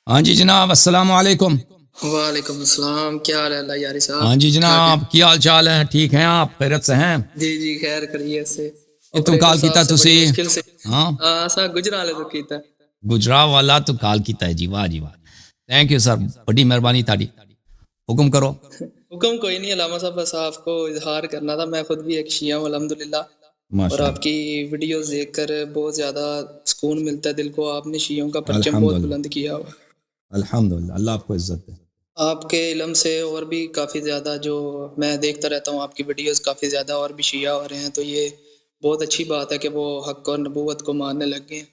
ہاں جی جناب، السلام علیکم۔ وعلیکم السلام، کیا حال ہے اللہ یاری صاحب؟ ہاں جی جناب، کیا حال چال ہے؟ ٹھیک ہیں آپ؟ خیریت سے ہیں؟ جی خیر کریے سے تو کال کیتا سے بڑی تسی؟ مشکل سے ہاں اسا گجرالے تو کیتا گجرا والا تو کال کیتا ہے جی، واہ جی واہ، تھینک یو سر، بڑی مہربانی تھاری، حکم کرو۔ حکم کوئی نہیں علامہ صاحب، بس آپ کو اظہار کرنا تھا، میں خود بھی ایک شیعہ ہوں الحمدللہ، اور ماشاء آپ کی ویڈیوز دیکھ کر بہت زیادہ سکون ملتا ہے دل کو۔ آپ نے شیعوں کا اللہ، پرچم الحمد بہت للہ، بلند کیا ہوا، الحمد للہ، اللہ آپ کو عزت دے۔ آپ کے علم سے اور بھی کافی زیادہ جو میں دیکھتا رہتا ہوں آپ کی ویڈیوز، کافی زیادہ اور بھی شیعہ ہو رہے ہیں، تو یہ بہت اچھی بات ہے کہ وہ حق اور نبوت کو ماننے لگ گئے ہیں۔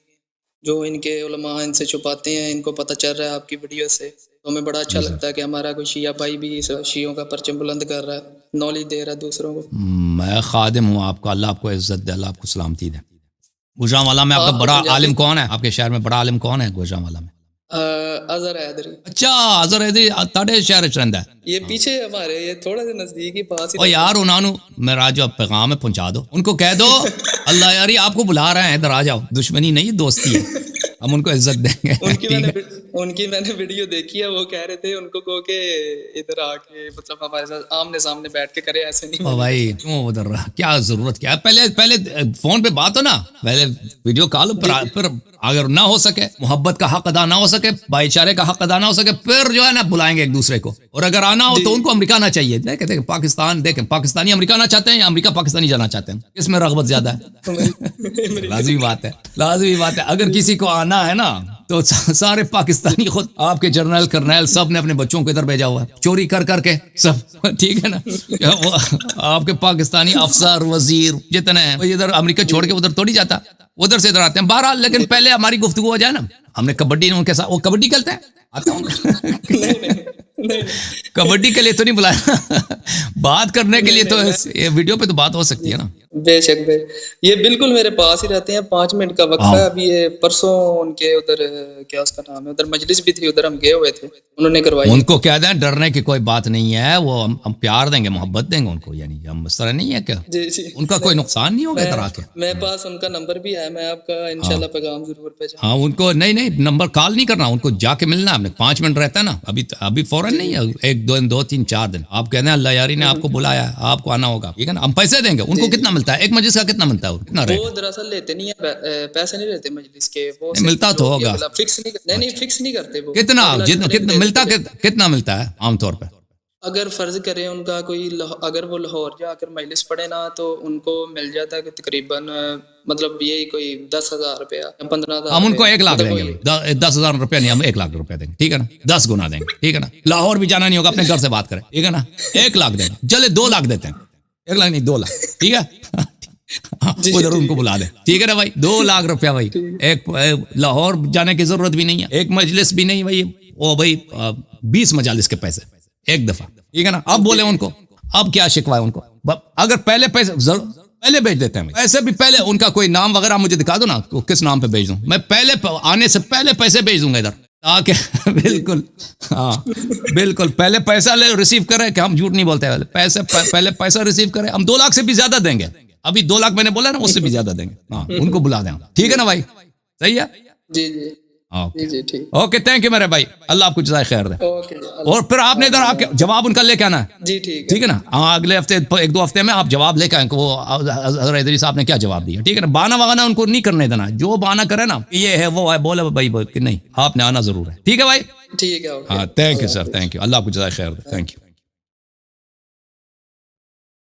جو ان کے علماء ان سے چھپاتے ہیں، ان کو پتہ چل رہا ہے آپ کی ویڈیو سے، تو ہمیں بڑا اچھا جی سر، لگتا ہے کہ ہمارا کوئی شیعہ بھائی بھی شیعوں کا پرچم بلند کر رہا ہے، نالج دے رہا ہے دوسروں کو۔ میں خادم ہوں آپ کا، اللہ آپ کو عزت دے، اللہ آپ کو سلامتی دے۔ گوجرانوالا میں آپ کا آپ تو بڑا پنجابی عالم کون ہے؟ آپ کے شہر میں بڑا عالم کون ہے گوجرانوالا میں؟ اظہر حیدری، اچھا، اظہر حیدری تاڑے شہر چ رہندا ہے؟ یہ پیچھے ہمارے، یہ تھوڑا سا نزدیک ہی پاس ہی او رہتے یار انہوں نے میرا جو پیغام ہے پہنچا دو، ان کو کہہ دو اللہ یاری آپ کو بلا رہے ہیں، ادھر آ جاؤ، دشمنی نہیں دوستی ہے، ہم ان کو عزت دیں گے، ٹھیک ہے؟ ان کی میں نے ویڈیو دیکھی ہے، وہ کہہ رہے تھے ان کو کہو کہ ادھر آ کے مطلب ہمارے ساتھ آمنے سامنے بیٹھ کے کرے، ایسے نہیں او میں نے بھائی دیکھا۔ کیوں ادھر رہا؟ کیا ضرورت کیا ہے؟ پہلے فون پہ بات ہو نا، پہلے ویڈیو کال ہو، جی پھر اگر نہ ہو سکے، محبت کا حق ادا نہ ہو سکے، بھائی چارے کا حق ادا نہ ہو سکے، پھر جو ہے نا بلائیں گے ایک دوسرے کو، اور اگر آنا ہو جی تو ان کو امریکہ آنا چاہیے۔ دیکھیں پاکستان، دیکھیں پاکستانی امریکہ آنا چاہتے ہیں یا امریکہ پاکستانی جانا چاہتے ہیں؟ اس میں رغبت زیادہ ہے؟ لازمی بات ہے، لازمی بات ہے، اگر کسی کو آنا ہے نا تو سارے پاکستانی خود آپ کے جنرل کرنیل سب نے اپنے بچوں کو ادھر بھیجا ہوا ہے، چوری کر کر کے سب، ٹھیک ہے نا؟ وہ آپ کے پاکستانی افسر وزیر جتنے ہیں وہ ادھر امریکہ چھوڑ کے ادھر توڑی جاتا، ادھر سے ادھر آتے ہیں بہرحال۔ لیکن پہلے ہماری گفتگو ہو جائے نا، ہم نے کبڈی ان کے ساتھ، وہ کبڈی کھیلتے ہیں، آتا ہوں نہیں کبڈی کے لیے تو نہیں بلایا، بات کرنے کے نہیں لیے تو نہیں، یہ ویڈیو پہ تو بات ہو سکتی ہے نا۔ بے شک بے، یہ بالکل میرے پاس ہی رہتے ہیں، 5 منٹ کا وقفہ ہاں، ہے۔ ابھی یہ پرسوں ان کے ادھر کیا اس کا نام ہے، ادھر مجلس بھی تھی، ادھر ہم گئے ہوئے تھے، انہوں نے کروائی ان ہے۔ کو کہہ دیں ڈرنے کی کوئی بات نہیں ہے، وہ ہم پیار دیں گے، محبت دیں گے ان کو، یعنی ہم اس طرح نہیں ہے کہ جی ان کا کوئی نقصان نہیں ہوگا ادھر آ کے۔ میرے پاس ان کا نمبر بھی ہے، میں آپ کا ہاں انشاءاللہ پیغام ضرور بھیجوں ہاں، گا۔ ان کو نہیں نمبر کال نہیں کرنا، ان کو جا کے ملنا ہے، ہم نے 5 منٹ رہتا ہے نا، ابھی فوراً نہیں ہے، ایک دو تین 4 دن آپ کہتے ہیں اللہ یاری نے آپ کو بلایا ہے، آپ کو آنا ہوگا، ٹھیک ہے نا؟ ہم پیسے دیں گے ان کو۔ کتنا ملتا ہے ایک مجلس کا؟ کتنا ملتا ہے؟ کتنا ریٹ؟ وہ دراصل لیتے نہیں ہیں پیسے، نہیں لیتے مجلس کے، وہ نہیں صرف ملتا تو جو بھی ہوگا، اگلا فکس نہیں، نہیں اچھا فکس نہیں کرتے، وہ کتنا؟ اگلا جتنے کتنا دے دے ملتا، تو لے۔ کتنا ملتا ہے عام طور پہ؟ اگر فرض کریں ان کا کوئی اگر وہ لاہور جا کر مجلس پڑھے نا، تو ان کو مل جاتا ہے کہ تقریباً مطلب یہی کوئی 10,000 روپیہ یا 15,000 ہم ان روپیہ، کو 1 لاکھ مطلب دیں گے وہی۔ بھائی، 10,000 روپیہ نہیں، ہم 1 لاکھ روپیہ دیں گے، ٹھیک ہے نا؟ 10 گنا دیں گے، ٹھیک ہے نا؟ لاہور بھی جانا نہیں ہوگا، اپنے گھر سے بات کریں، ٹھیک ہے نا؟ 1 لاکھ دیں گے، چلے 2 لاکھ دیتے ہیں، 1 لاکھ نہیں 2 لاکھ، ٹھیک ہے؟ جی ادھر ان کو ٹھیک بلا دیں، ٹھیک ہے نا بھائی؟ 2 لاکھ روپیہ بھائی، ایک لاہور جانے کی ضرورت بھی نہیں ہے، ایک مجلس بھی نہیں بھائی، وہ بھائی 20 مجالس کے پیسے ایک دفعہ، ٹھیک ہے نا؟ اب بولے ان کو، اب کیا شکوا ہے ان کو؟ اگر پہلے پیسے پہلے بھیج دیتے ہیں، ایسے بھی پہلے ان کا کوئی نام وغیرہ مجھے دکھا دو نا، کس نام پہ بھیج دوں میں؟ پہلے آنے سے پہلے پیسے بھیج دوں گا ادھر، تاکہ بالکل، ہاں بالکل، پہلے پیسہ لے ریسیو کرے، کہ ہم جھوٹ نہیں بولتے، پیسے پہلے پیسہ ریسیو کرے، ہم 2 لاکھ سے بھی زیادہ دیں گے، ابھی 2 لاکھ میں نے بولا نا، اس سے بھی زیادہ دیں گے، ہاں ان کو بلا دیں، ٹھیک ہے نا بھائی؟ صحیح ہے، جی جی اوکے جی ٹھیک، اوکے، تھینک یو میرے بھائی، اللہ آپ کو جزائے خیر دے۔ اوکے جی، اور پھر آپ نے ادھر آ کے جواب ان کا لے کے آنا ہے، جی ٹھیک ٹھیک ہے نا؟ ہاں اگلے ہفتے 1-2 ہفتے میں آپ جواب لے کے آئیں کہ وہ اظہر حیدری صاحب نے کیا جواب دیا، ٹھیک ہے نا؟ بانا وانا ان کو نہیں کرنے دینا، جو بانا کرے نا یہ ہے وہ ہے، بولے بھائی کہ نہیں آپ نے آنا ضرور ہے، ٹھیک ہے بھائی؟ ٹھیک ہے، اوکے، ہاں تھینک یو اللہ سر، حافظ۔ تھینک یو، اللہ آپ کو جزائے خیر دے، تھینک یو۔